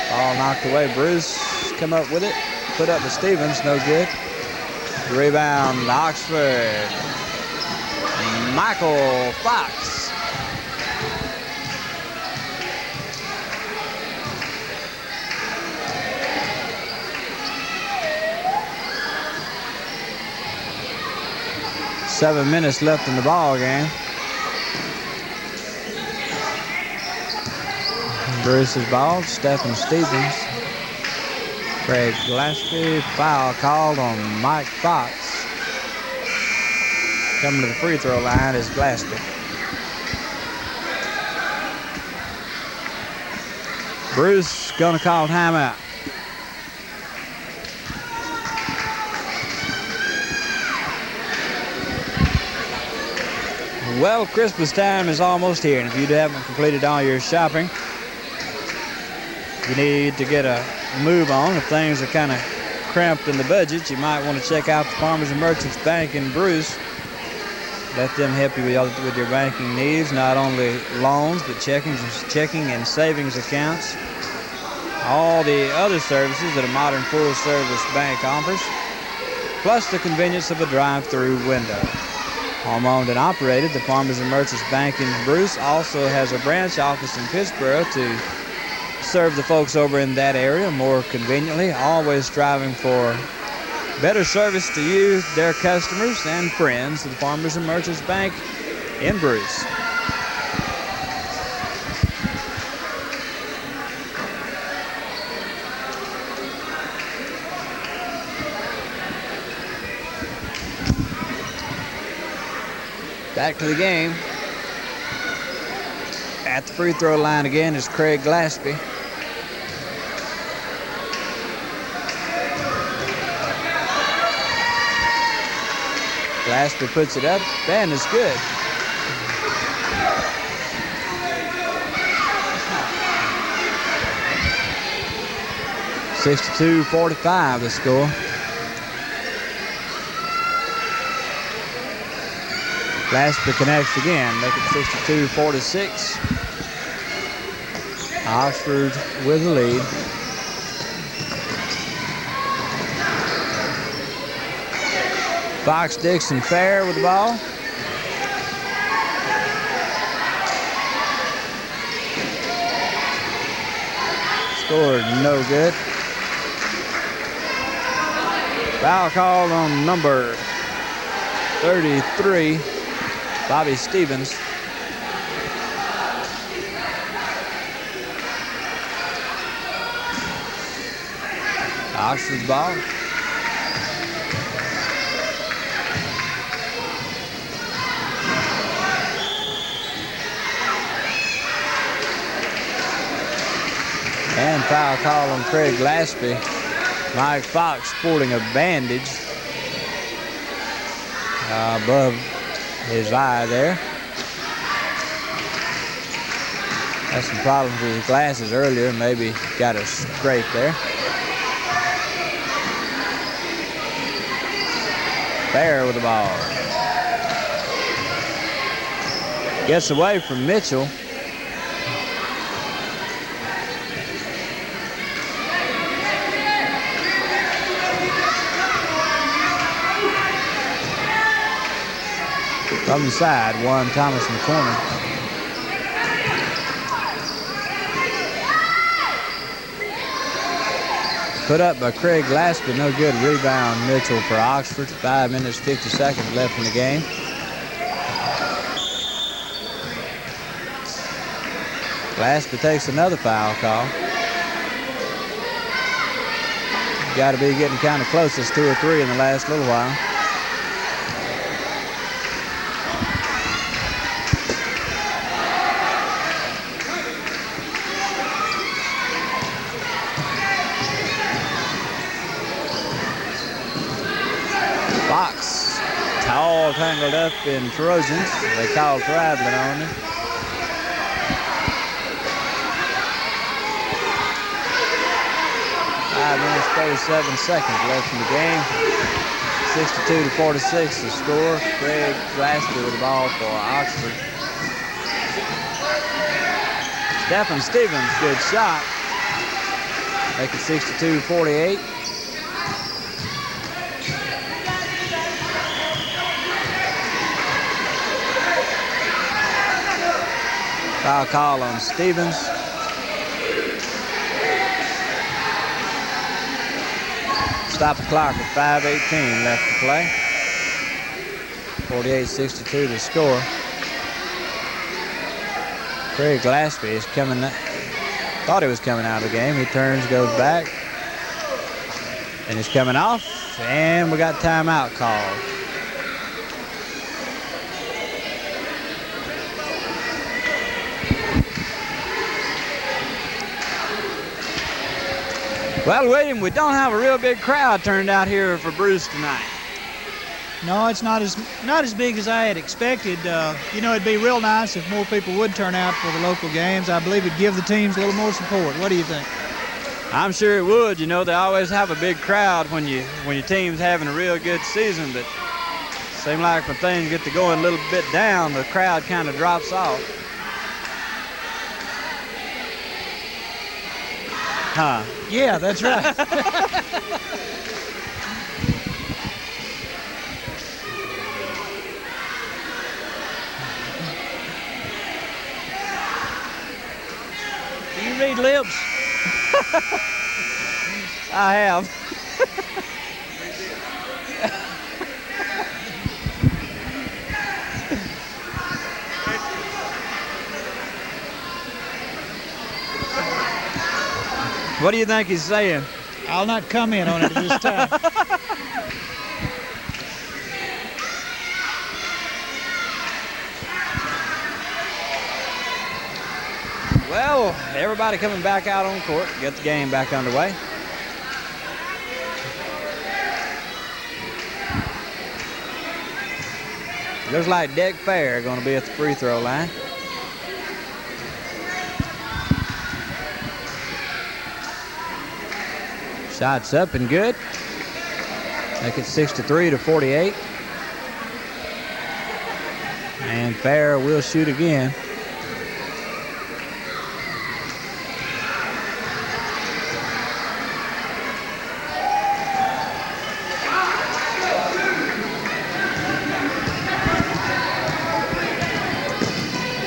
Ball knocked away. Bruce come up with it. Put up to Stevens. No good. Rebound Oxford. Michael Fox. Seven minutes left in the ball game. Bruce's ball. Stephen Stevens. Craig Glassby. Foul called on Mike Fox. Coming to the free throw line is Glassby. Bruce gonna call timeout. Well, Christmas time is almost here, and if you haven't completed all your shopping, you need to get a move on. If things are kind of cramped in the budget, you might want to check out the Farmers and Merchants Bank in Bruce. Let them help you with your banking needs, not only loans, but checking and savings accounts. All the other services that a modern full-service bank offers, plus the convenience of a drive-through window. Home-owned and operated, the Farmers and Merchants Bank in Bruce also has a branch office in Pittsboro to serve the folks over in that area more conveniently, always striving for better service to you, their customers, and friends of the Farmers and Merchants Bank in Bruce. Back to the game. At the free throw line again is Craig Glassby. Glassby puts it up, and it's good. (62-45) the score. Glassby connects again, make it 62-46. Oxford with the lead. Fox Dixon Fair with the ball. Scored no good. Foul called on number 33, Bobby Stevens. Oxford's ball. And foul call on Craig Glaspie. Mike Fox sporting a bandage above his eye there. Had some problems with his glasses earlier. Maybe got a scrape there. Fair with the ball. Gets away from Mitchell. From the side, one Thomas in the corner. Put up by Craig Glaspie, no good. Rebound Mitchell for Oxford. 5 minutes, 50 seconds left in the game. Glaspie takes another foul call. Got to be getting kind of close. It's 2 or 3 in the last little while. Fox, all tangled up in Trojans. They called traveling on him. Five minutes, 37 seconds left in the game. 62-46 the score. Craig Glaspie with the ball for Oxford. Stephen Stevens, good shot. Make it 62-48. Foul call on Stevens. Stop the clock at 5:18 left to play. 48-62 to score. Craig Glaspie is coming. Thought he was coming out of the game. He turns, goes back, and he's coming off. And we got timeout called. Well, William, we don't have a real big crowd turned out here for Bruce tonight. No, it's not as big as I had expected. You know, it'd be real nice if more people would turn out for the local games. I believe it'd give the teams a little more support. What do you think? I'm sure it would. You know, they always have a big crowd when your team's having a real good season, but it seems like when things get to going a little bit down, the crowd kind of drops off. Huh? Yeah, that's right. Do you read lips? I have. What do you think he's saying? I'll not comment on it at this time. Well, everybody coming back out on court, get the game back underway. Looks like Dick Fair going to be at the free throw line. Shots up and good. Make it 63-48. And Fair will shoot again.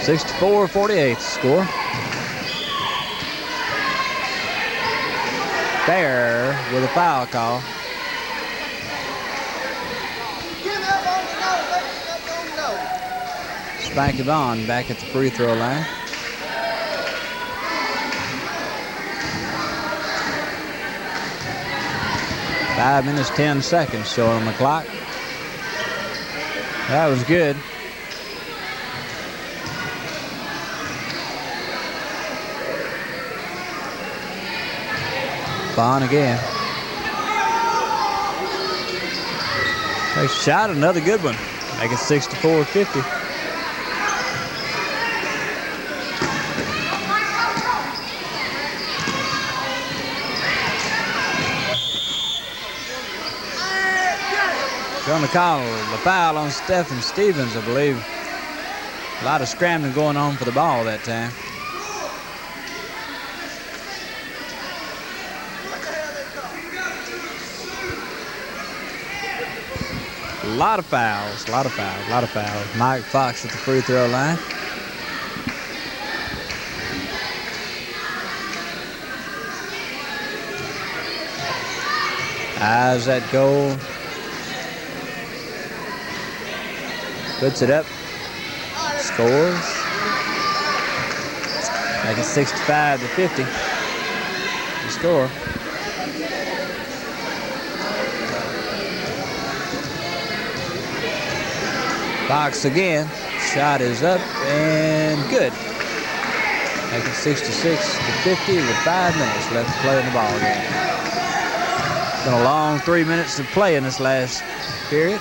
64-48 score. Fair with a foul call. Spanky Vaughn back at the free throw line. Five minutes, 10 seconds showing on the clock. That was good. Vaughn again. Nice shot, another good one. Make it 64-50. Going to call the foul on Stephen Stevens, I believe. A lot of scrambling going on for the ball that time. A lot of fouls, a lot of fouls, a lot of fouls. Mike Fox at the free throw line. Eyes that goal. Puts it up. Scores. Make it 65-50. The score. Fox again. Shot is up and good. Make it 66-50 with 5 minutes left to play in the ball game. It's been a long 3 minutes to play in this last period.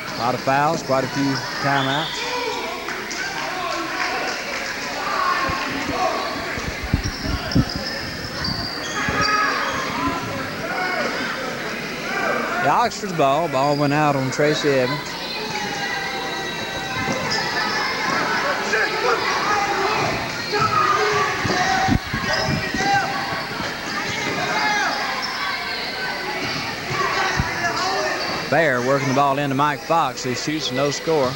A lot of fouls, quite a few timeouts. The Oxford's ball. Ball went out on Tracy Evans. Fair working the ball into Mike Fox. He shoots, no score.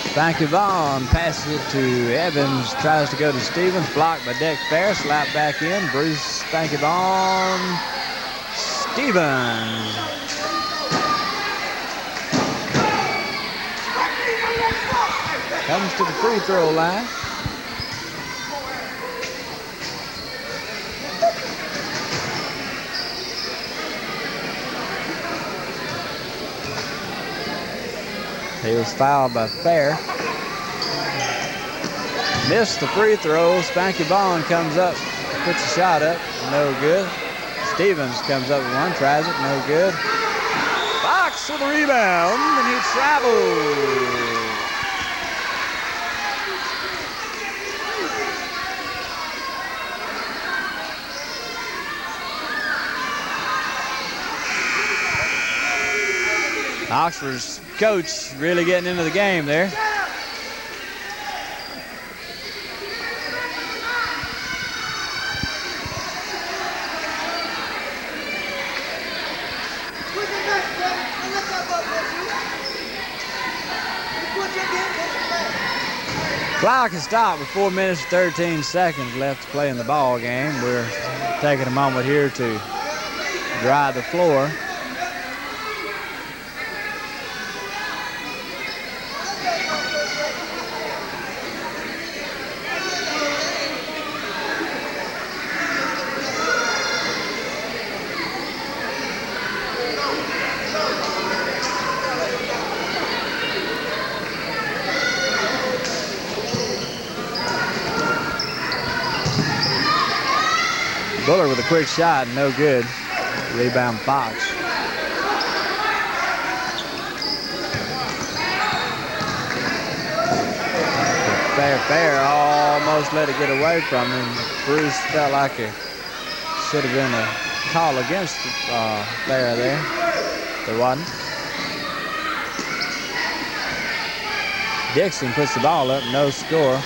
Spanky Vaughn passes it to Evans. Tries to go to Stevens. Blocked by Deck Fair. Slap back in. Bruce Spanky Vaughn. Stevens. Comes to the free throw line. He was fouled by Fair. Missed the free throw. Spanky Vaughn comes up, puts a shot up, no good. Stevens comes up with one, tries it, no good. Fox with the rebound, and he travels. Oxford's coach really getting into the game there. Clock has stopped with 4 minutes and 13 seconds left to play in the ball game. We're taking a moment here to dry the floor. Buller with a quick shot, no good. Rebound Fox. Fair almost let it get away from him. Bruce felt like it should have been a call against Fair there. There wasn't. Dixon puts the ball up, no score.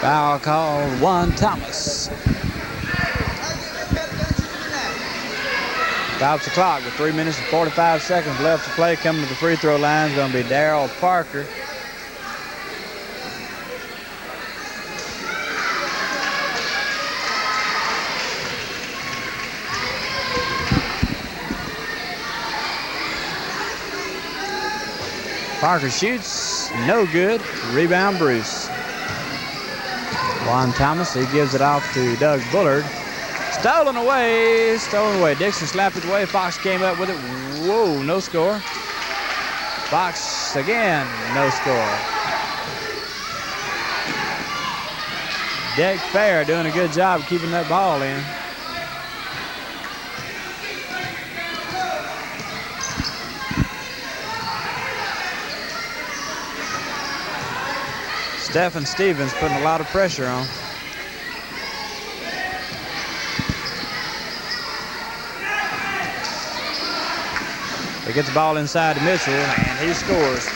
Foul called Juan Thomas. Stops the clock with 3 minutes and 45 seconds left to play. Coming to the free throw line is going to be Darryl Parker. Parker shoots, no good. Rebound, Bruce. Juan Thomas, he gives it off to Doug Bullard. Stolen away. Dixon slapped it away. Fox came up with it. Whoa, no score. Fox again, no score. Deck Fair doing a good job of keeping that ball in. Stephen Stevens putting a lot of pressure on. He gets the ball inside to Mitchell, and he scores.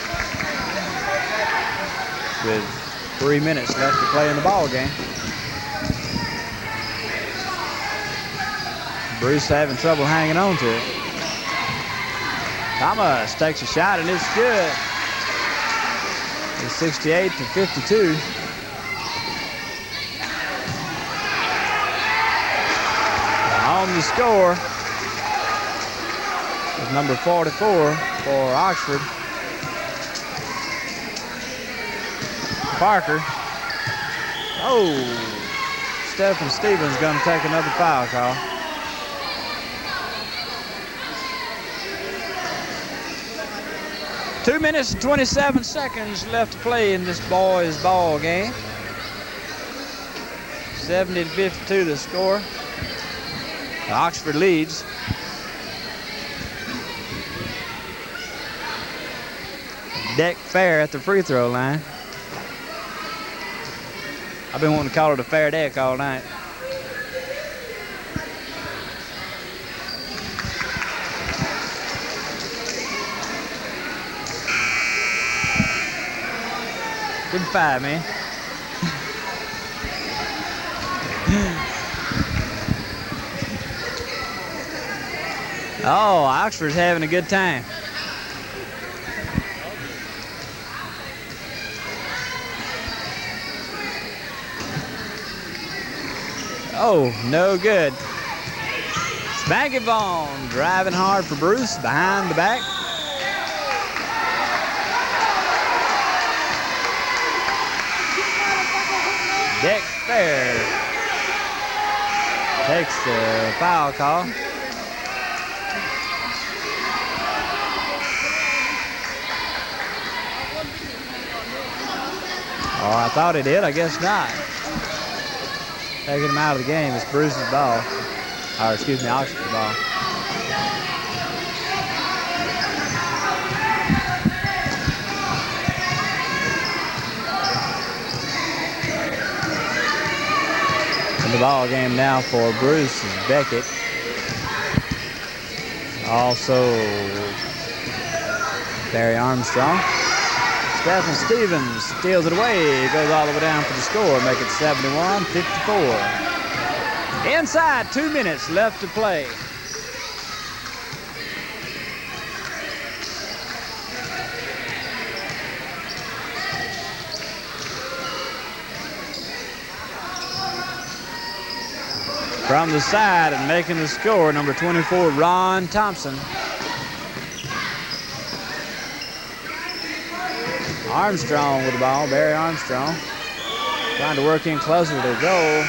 With 3 minutes left to play in the ball game. Bruce having trouble hanging on to it. Thomas takes a shot, and it's good. It's 68 to 52. On the score is number 44 for Oxford. Parker. Oh, Stephen Stevens going to take another foul call. Two minutes and 27 seconds left to play in this boys' ball game. 70 to 52 the score. Oxford leads. Deck Fair at the free throw line. I've been wanting to call it a fair deck all night. Good 5, man. Oh, Oxford's having a good time. Oh, no good. Spanky Vaughn driving hard for Bruce behind the back. Deck Fair takes the foul call. Oh, I thought he did. I guess not. Taking him out of the game. It's Bruce's ball. Or, excuse me, Oxford's ball. In the ball game now for Bruce is Beckett. Also, Barry Armstrong. Stephen Stevens steals it away. He goes all the way down for the score, make it 71-54. Inside, 2 minutes left to play. From the side and making the score, number 24, Ron Thompson. Armstrong with the ball, Barry Armstrong. Trying to work in closer to the goal.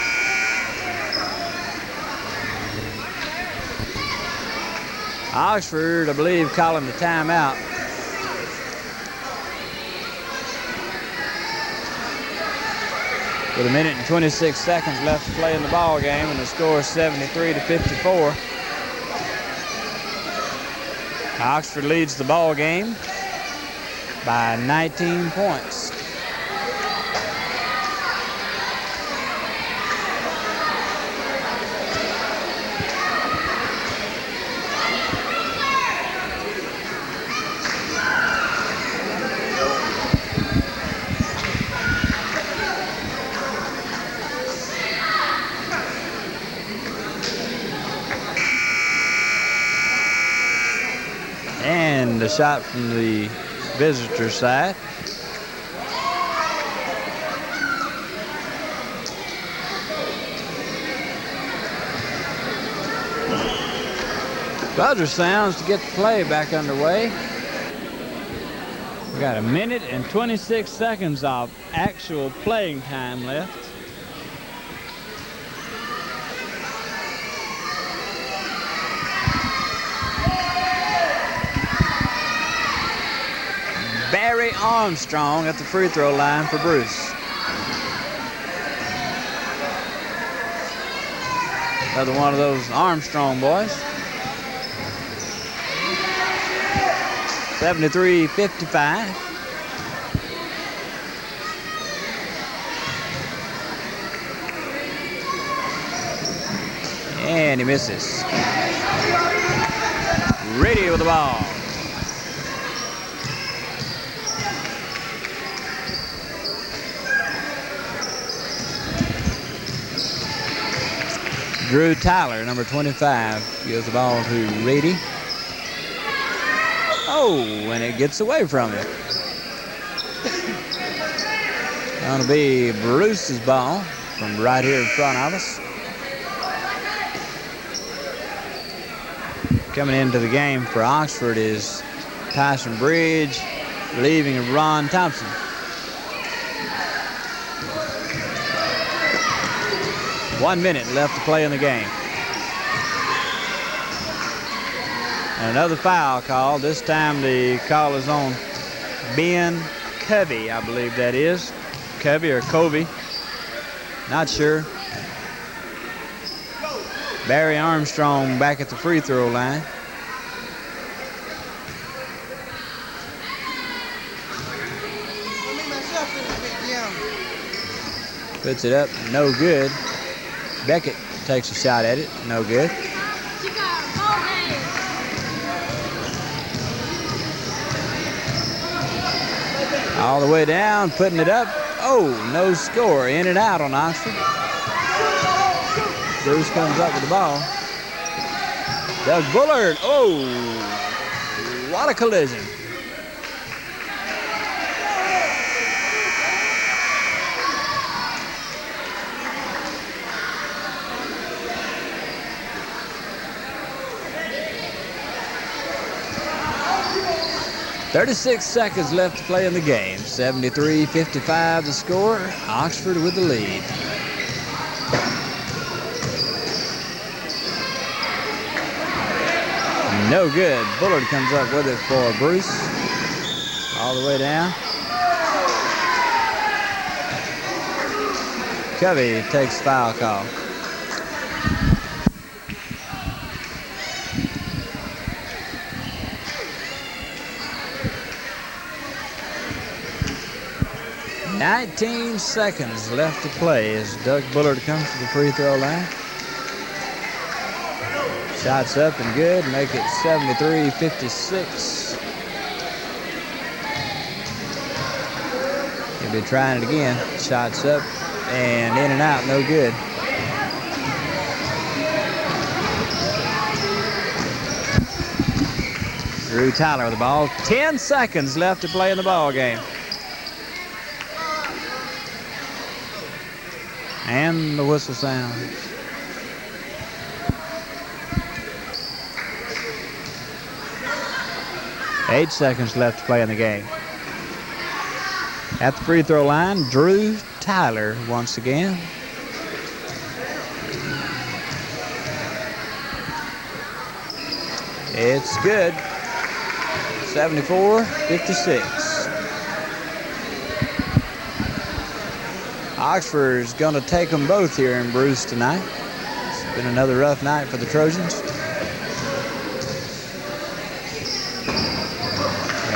Oxford, I believe, calling the timeout. With 1 minute and 26 seconds left to play in the ball game, and the score is 73 to 54. Oxford leads the ball game by 19 points. And a shot from the visitor side. Buzzer sounds to get the play back underway. We got 1 minute and 26 seconds of actual playing time left. Barry Armstrong at the free throw line for Bruce. Another one of those Armstrong boys. 73-55. And he misses. Ready with the ball. Drew Tyler, number 25, gives the ball to Reedy. Oh, and it gets away from him. Going to be Bruce's ball from right here in front of us. Coming into the game for Oxford is Tyson Bridge, relieving of Ron Thompson. One minute left to play in the game. And another foul call. This time the call is on Ben Covey, I believe that is. Covey or Covey. Not sure. Barry Armstrong back at the free throw line. Puts it up, no good. Beckett takes a shot at it, no good. All the way down, putting it up. Oh, no score. In and out on Oxford. Bruce comes up with the ball. Doug Bullard. Oh, what a collision. .36 seconds left to play in the game. 73-55 the score. Oxford with the lead. No good. Bullard comes up with it for Bruce. All the way down. Covey takes foul call. .19 seconds left to play as Doug Bullard comes to the free throw line. Shots up and good, make it 73-56. He'll be trying it again. Shots up and in and out, no good. Drew Tyler with the ball. 10 seconds left to play in the ball game. And the whistle sounds. Eight seconds left to play in the game. At the free throw line, Drew Tyler once again. It's good. 74-56. Oxford's going to take them both here in Bruce tonight. It's been another rough night for the Trojans.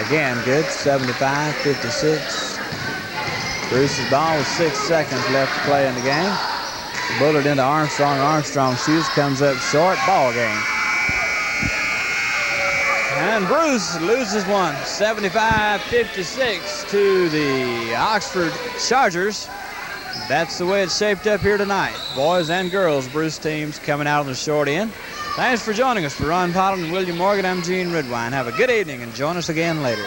Again, good, 75-56. Bruce's ball with 6 seconds left to play in the game. Bullard into Armstrong. Armstrong shoots, comes up short, ball game. And Bruce loses one, 75-56 to the Oxford Chargers. That's the way it's shaped up here tonight. Boys and girls Bruce teams coming out on the short end. Thanks for joining us. For Ron Pottle and William Morgan, I'm Gene Redwine. Have a good evening and join us again later.